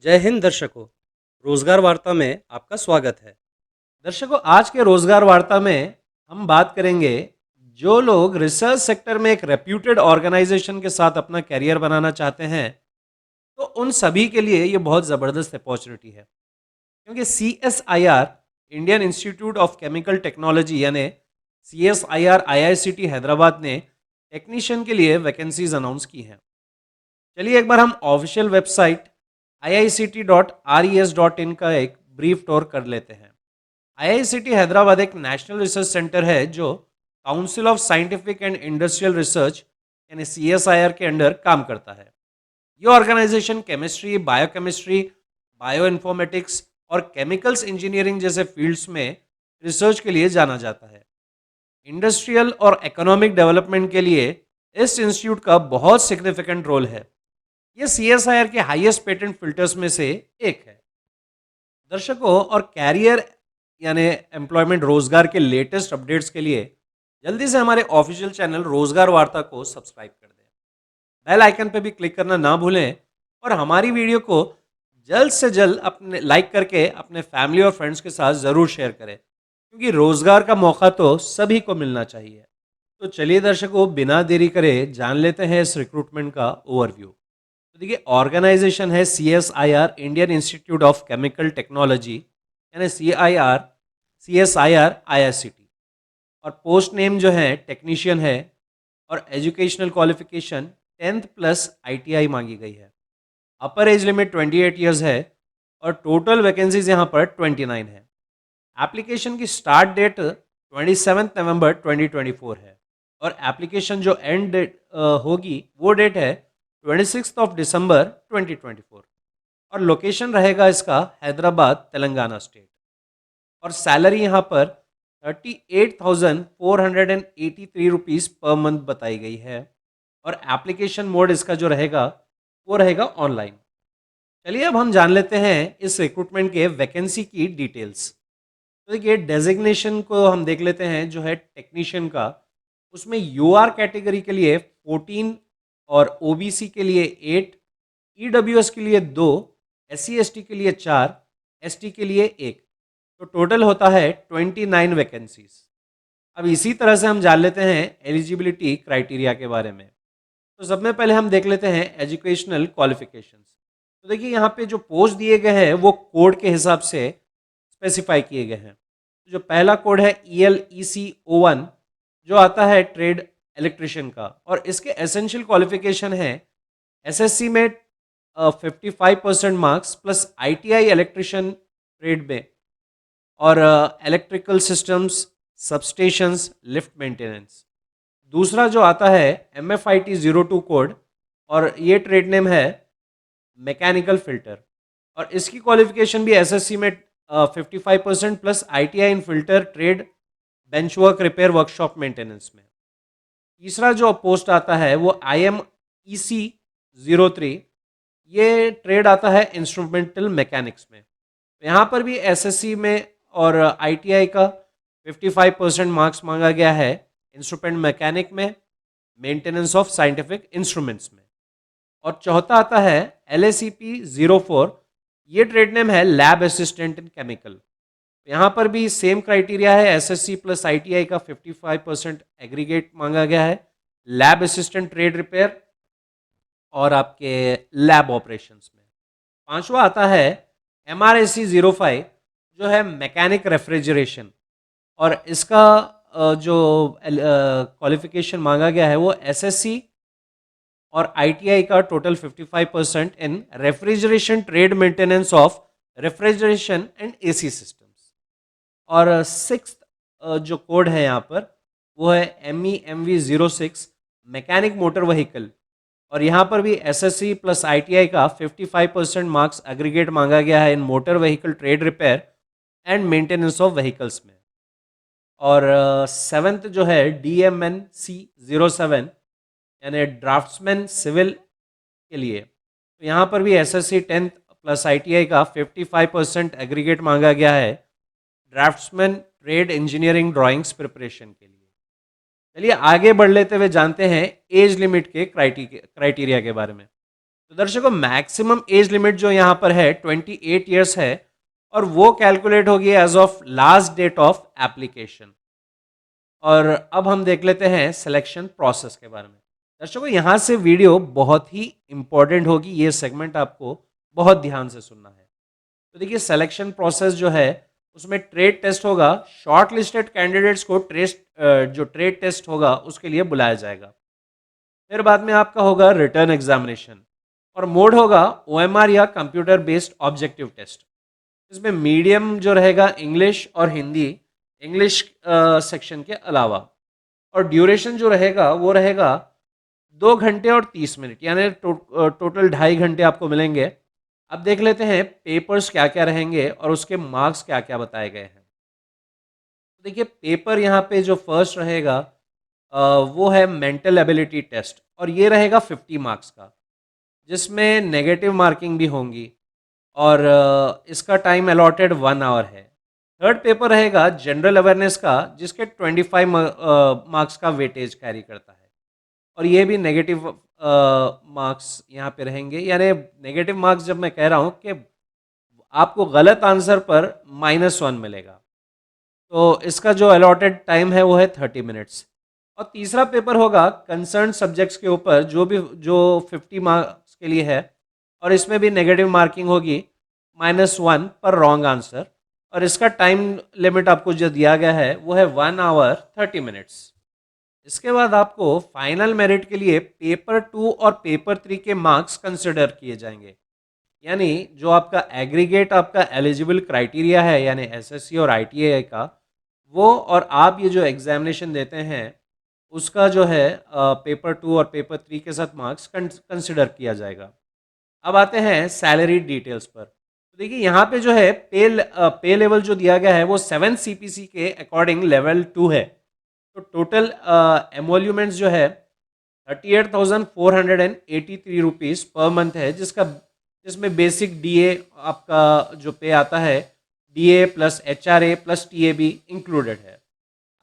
जय हिंद दर्शकों। रोजगार वार्ता में आपका स्वागत है। दर्शकों, आज के रोजगार वार्ता में हम बात करेंगे जो लोग रिसर्च सेक्टर में एक रेप्यूटेड ऑर्गेनाइजेशन के साथ अपना करियर बनाना चाहते हैं, तो उन सभी के लिए ये बहुत ज़बरदस्त अपॉर्चुनिटी है। क्योंकि CSIR, Indian institute of chemical technology यानी CSIR IICT हैदराबाद ने टेक्नीशियन के लिए वैकेंसीज अनाउंस की हैं। चलिए एक बार हम ऑफिशियल वेबसाइट iict.res.in का एक ब्रीफ टूर कर लेते हैं। IICT हैदराबाद एक नेशनल रिसर्च सेंटर है जो council of scientific and industrial research यानी CSIR के अंडर काम करता है। ये organisation chemistry, biochemistry, bioinformatics और केमिकल्स इंजीनियरिंग जैसे फील्ड्स में रिसर्च के लिए जाना जाता है। इंडस्ट्रियल और इकोनॉमिक डेवलपमेंट के लिए इस इंस्टीट्यूट का बहुत सिग्निफिकेंट रोल है। ये CSIR के हाईएस्ट पेटेंट फिल्टर्स में से एक है। दर्शकों, और कैरियर यानी एम्प्लॉयमेंट, रोजगार के लेटेस्ट अपडेट्स के लिए जल्दी से हमारे ऑफिशियल चैनल रोजगार वार्ता को सब्सक्राइब कर दें। बेल आइकन पे भी क्लिक करना ना भूलें और हमारी वीडियो को जल्द से जल्द अपने लाइक करके अपने फैमिली और फ्रेंड्स के साथ ज़रूर शेयर करें, क्योंकि रोजगार का मौका तो सभी को मिलना चाहिए। तो चलिए दर्शकों, बिना देरी करे जान लेते हैं इस रिक्रूटमेंट का ओवरव्यू। तो देखिए, ऑर्गेनाइजेशन है CSIR, Indian institute of chemical technology यानी CSIR IICT। और पोस्ट नेम जो है टेक्नीशियन है और educational qualification 10th plus ITI मांगी गई है। अपर एज लिमिट 28 ईयर्स है और टोटल वैकेंसीज यहाँ पर 29 है। एप्लीकेशन की स्टार्ट डेट 27 नवंबर 2024 है और एप्लीकेशन जो एंड डेट होगी वो डेट है 26 दिसंबर 2024। और लोकेशन रहेगा इसका हैदराबाद, तेलंगाना स्टेट। और सैलरी यहाँ पर 38,483 रुपीज़ पर मंथ बताई गई है। और एप्लीकेशन मोड इसका जो रहेगा वो रहेगा ऑनलाइन। चलिए अब हम जान लेते हैं इस रिक्रूटमेंट के वैकेंसी की डिटेल्स। तो देखिए, डेजिग्नेशन को हम देख लेते हैं जो है टेक्नीशियन का। उसमें UR कैटेगरी के लिए 14 और OBC के लिए 8, EWS के लिए 2, SC ST के लिए 4, ST के लिए 1। तो टोटल होता है 29 वैकेंसीज। अब इसी तरह से हम जान लेते हैं एलिजिबिलिटी क्राइटेरिया के बारे में। तो सब में पहले हम देख लेते हैं एजुकेशनल क्वालिफिकेशंस। तो देखिए, यहाँ पे जो पोस्ट दिए गए हैं वो कोड के हिसाब से स्पेसिफाई किए गए हैं। तो जो पहला कोड है ELEC01 जो आता है ट्रेड इलेक्ट्रिशियन का, और इसके एसेंशियल क्वालिफिकेशन है SSC में 55% marks plus ITI electrician trade में, और electrical systems, substations, lift maintenance. दूसरा जो आता है MFIT 02 कोड, और ये ट्रेड नेम है मैकेनिकल फिल्टर, और इसकी क्वालिफिकेशन भी SSC में 55% plus ITI in filter trade, benchwork, repair, workshop maintenance में। तीसरा जो पोस्ट आता है वो IMEC 03, ये ट्रेड आता है इंस्ट्रूमेंटल मैकेनिक्स में। यहाँ पर भी SSC में और ITI का 55% मार्क्स मांगा गया है इंस्ट्रूमेंट मैकेनिक में, मेंटेनेंस ऑफ साइंटिफिक इंस्ट्रूमेंट्स में। और चौथा आता है LACP 04, ये ट्रेड नेम है लैब असिस्टेंट इन केमिकल। यहाँ पर भी सेम क्राइटेरिया है, SSC प्लस ITI का 55% एग्रीगेट मांगा गया है, लैब असिस्टेंट ट्रेड रिपेयर और आपके लैब ऑपरेशंस में। पांचवा आता है MRAC 05 जो है मैकेनिक रेफ्रिजरेशन, और इसका जो क्वालिफिकेशन मांगा गया है वो SSC और ITI का total 55% in refrigeration trade, maintenance of refrigeration and AC systems. और सिक्स जो कोड है यहाँ पर वो है MEMV 06 मैकेनिक मोटर व्हीकल, और यहाँ पर भी SSC प्लस ITI का 55% मार्क्स एग्रीगेट मांगा गया है in motor vehicle trade, repair and maintenance of vehicles में। और सेवेंथ जो है DMNC 07 यानी ड्राफ्ट्समैन सिविल के लिए, तो यहाँ पर भी SSC 10th प्लस ITI का 55% एग्रीगेट मांगा गया है draughtsman trade, engineering, drawings preparation के लिए। चलिए आगे बढ़ लेते हुए जानते हैं एज लिमिट के क्राइटेरिया के बारे में। तो दर्शकों मैक्सिमम एज लिमिट जो यहाँ पर है 28 ईयर्स है, और वो कैलकुलेट होगी as of last date of application. और अब हम देख लेते हैं सिलेक्शन प्रोसेस के बारे में। दर्शकों यहाँ से वीडियो बहुत ही इंपॉर्टेंट होगी, ये सेगमेंट आपको बहुत ध्यान से सुनना है। तो देखिए सिलेक्शन प्रोसेस जो है उसमें ट्रेड टेस्ट होगा, शॉर्ट लिस्टेड कैंडिडेट्स को जो ट्रेड टेस्ट होगा उसके लिए बुलाया जाएगा। फिर बाद में आपका होगा रिटर्न एग्जामिनेशन, और मोड होगा ओएमआर या कंप्यूटर बेस्ड ऑब्जेक्टिव टेस्ट। इसमें मीडियम जो रहेगा इंग्लिश और हिंदी, इंग्लिश सेक्शन के अलावा, और ड्यूरेशन जो रहेगा वो रहेगा 2 घंटे और 30 मिनट, यानी टोटल 2.5 घंटे आपको मिलेंगे। अब देख लेते हैं पेपर्स क्या क्या रहेंगे और उसके मार्क्स क्या क्या बताए गए हैं। तो देखिए पेपर यहाँ पे जो फर्स्ट रहेगा वो है मेंटल एबिलिटी टेस्ट, और ये रहेगा 50 मार्क्स का, जिसमें नेगेटिव मार्किंग भी होंगी, और इसका टाइम अलॉटेड 1 आवर है। थर्ड पेपर रहेगा जनरल अवेयरनेस का, जिसके 25 मार्क्स का वेटेज कैरी करता है, और ये भी नेगेटिव मार्क्स यहाँ पे रहेंगे। यानी नेगेटिव मार्क्स जब मैं कह रहा हूँ कि आपको गलत आंसर पर -1 मिलेगा। तो इसका जो अलॉटेड टाइम है वो है 30 मिनट्स। और तीसरा पेपर होगा कंसर्न सब्जेक्ट्स के ऊपर, जो 50 मार्क्स के लिए है, और इसमें भी नेगेटिव मार्किंग होगी -1 पर रॉन्ग आंसर, और इसका टाइम लिमिट आपको जो दिया गया है वो है 1 आवर 30 मिनट्स। इसके बाद आपको फाइनल मेरिट के लिए पेपर 2 और पेपर 3 के मार्क्स कंसिडर किए जाएंगे। यानी जो आपका एग्रीगेट आपका एलिजिबल क्राइटेरिया है, यानी एसएससी और आईटीआई का, वो और आप ये जो एग्जामिनेशन देते हैं उसका जो है पेपर 2 और पेपर 3 के साथ मार्क्स कंसिडर किया जाएगा। अब आते हैं सैलरी डिटेल्स पर। तो देखिए यहाँ पे जो है पे लेवल जो दिया गया है वो 7 सीपीसी के अकॉर्डिंग लेवल 2 है। तो टोटल एमोल्यूमेंट्स जो है 38,483 रुपीज़ पर मंथ है, जिसमें बेसिक डीए आपका जो पे आता है, DA plus HRA plus TA भी इंक्लूडेड है।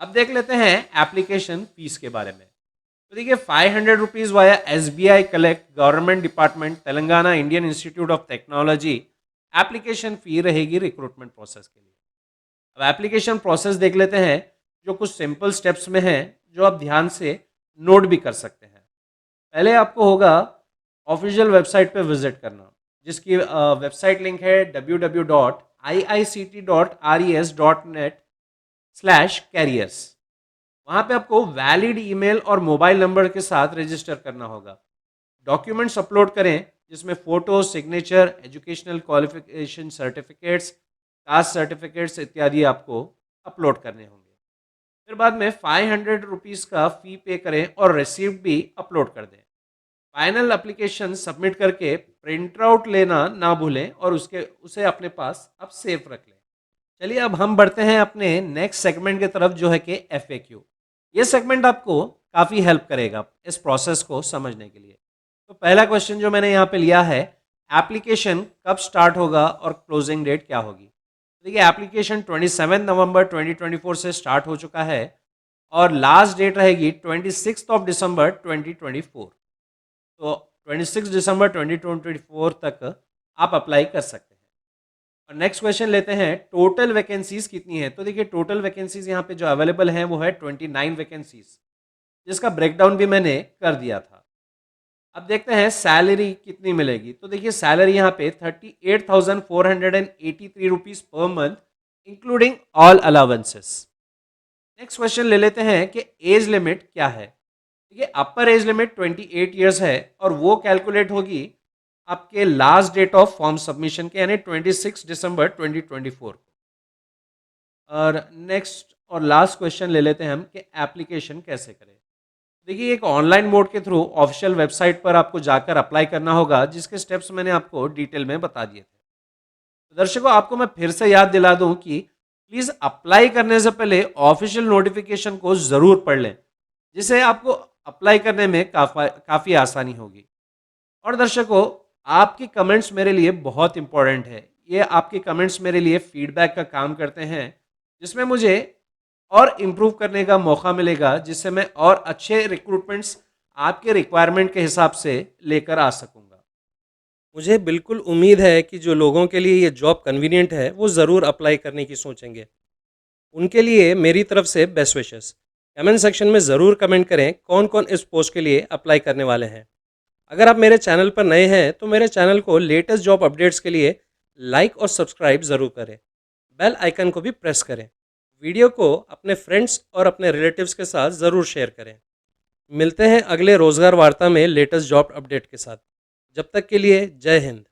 अब देख लेते हैं एप्लीकेशन फीस के बारे में। तो देखिए 500 rupees via SBI collect government department Telangana Indian institute of technology application fee रहेगी रिक्रूटमेंट प्रोसेस के लिए। अब एप्लीकेशन प्रोसेस देख लेते हैं, जो कुछ सिंपल स्टेप्स में है, जो आप ध्यान से नोट भी कर सकते हैं। पहले आपको होगा ऑफिशियल वेबसाइट पे विजिट करना, जिसकी वेबसाइट लिंक है www.iict.res.net/careers। वहाँ पे आपको वैलिड ईमेल और मोबाइल नंबर के साथ रजिस्टर करना होगा। डॉक्यूमेंट्स अपलोड करें, जिसमें photo, signature, educational qualification certificates, caste certificates इत्यादि आपको अपलोड करने होंगे। फिर बाद में 500 रुपीज़ का फ़ी पे करें और रिसीप्ट भी अपलोड कर दें। फाइनल एप्लीकेशन सबमिट करके प्रिंट आउट लेना ना भूलें, और उसे अपने पास आप सेफ रख लें। चलिए अब हम बढ़ते हैं अपने नेक्स्ट सेगमेंट की तरफ, जो है कि FAQ। ये सेगमेंट आपको काफ़ी हेल्प करेगा इस प्रोसेस को समझने के लिए। तो पहला क्वेश्चन जो मैंने यहाँ पे लिया है, एप्लीकेशन कब स्टार्ट होगा और क्लोजिंग डेट क्या होगी। देखिए एप्लीकेशन 27 नवंबर 2024 से स्टार्ट हो चुका है, और लास्ट डेट रहेगी 26 दिसंबर 2024। तो 26 दिसंबर 2024 तक आप अप्लाई कर सकते हैं। और नेक्स्ट क्वेश्चन लेते हैं, टोटल वैकेंसीज कितनी है। तो देखिए टोटल वैकेंसीज यहाँ पे जो अवेलेबल हैं वो है 29 वैकेंसीज, जिसका ब्रेकडाउन भी मैंने कर दिया था। अब देखते हैं सैलरी कितनी मिलेगी। तो देखिए सैलरी यहाँ पे 38,483 rupees per month, including all allowances. Next question ले लेते हैं कि एज लिमिट क्या है। देखिए अपर एज लिमिट 28 ईयर्स है, और वो कैलकुलेट होगी आपके last date of form submission के, यानी 26 दिसंबर 2024 को। और नेक्स्ट और लास्ट क्वेश्चन ले लेते हैं हम कि एप्लीकेशन कैसे करें। देखिए एक ऑनलाइन मोड के थ्रू ऑफिशियल वेबसाइट पर आपको जाकर अप्लाई करना होगा, जिसके स्टेप्स मैंने आपको डिटेल में बता दिए थे। तो दर्शकों आपको मैं फिर से याद दिला दूं कि प्लीज़ अप्लाई करने से पहले ऑफिशियल नोटिफिकेशन को ज़रूर पढ़ लें, जिससे आपको अप्लाई करने में काफ़ी आसानी होगी। और दर्शकों आपके कमेंट्स मेरे लिए बहुत इंपॉर्टेंट है। ये आपके कमेंट्स मेरे लिए फीडबैक का काम करते हैं, जिसमें मुझे और इम्प्रूव करने का मौका मिलेगा, जिससे मैं और अच्छे रिक्रूटमेंट्स आपके रिक्वायरमेंट के हिसाब से लेकर आ सकूंगा। मुझे बिल्कुल उम्मीद है कि जो लोगों के लिए ये जॉब कन्वीनियंट है वो ज़रूर अप्लाई करने की सोचेंगे। उनके लिए मेरी तरफ से बेस्ट विशेस। कमेंट सेक्शन में ज़रूर कमेंट करें कौन कौन इस पोस्ट के लिए अप्लाई करने वाले हैं। अगर आप मेरे चैनल पर नए हैं तो मेरे चैनल को लेटेस्ट जॉब अपडेट्स के लिए लाइक और सब्सक्राइब ज़रूर करें। बेल आइकन को भी प्रेस करें। वीडियो को अपने फ्रेंड्स और अपने रिलेटिव्स के साथ ज़रूर शेयर करें। मिलते हैं अगले रोज़गार वार्ता में लेटेस्ट जॉब अपडेट के साथ। जब तक के लिए जय हिंद।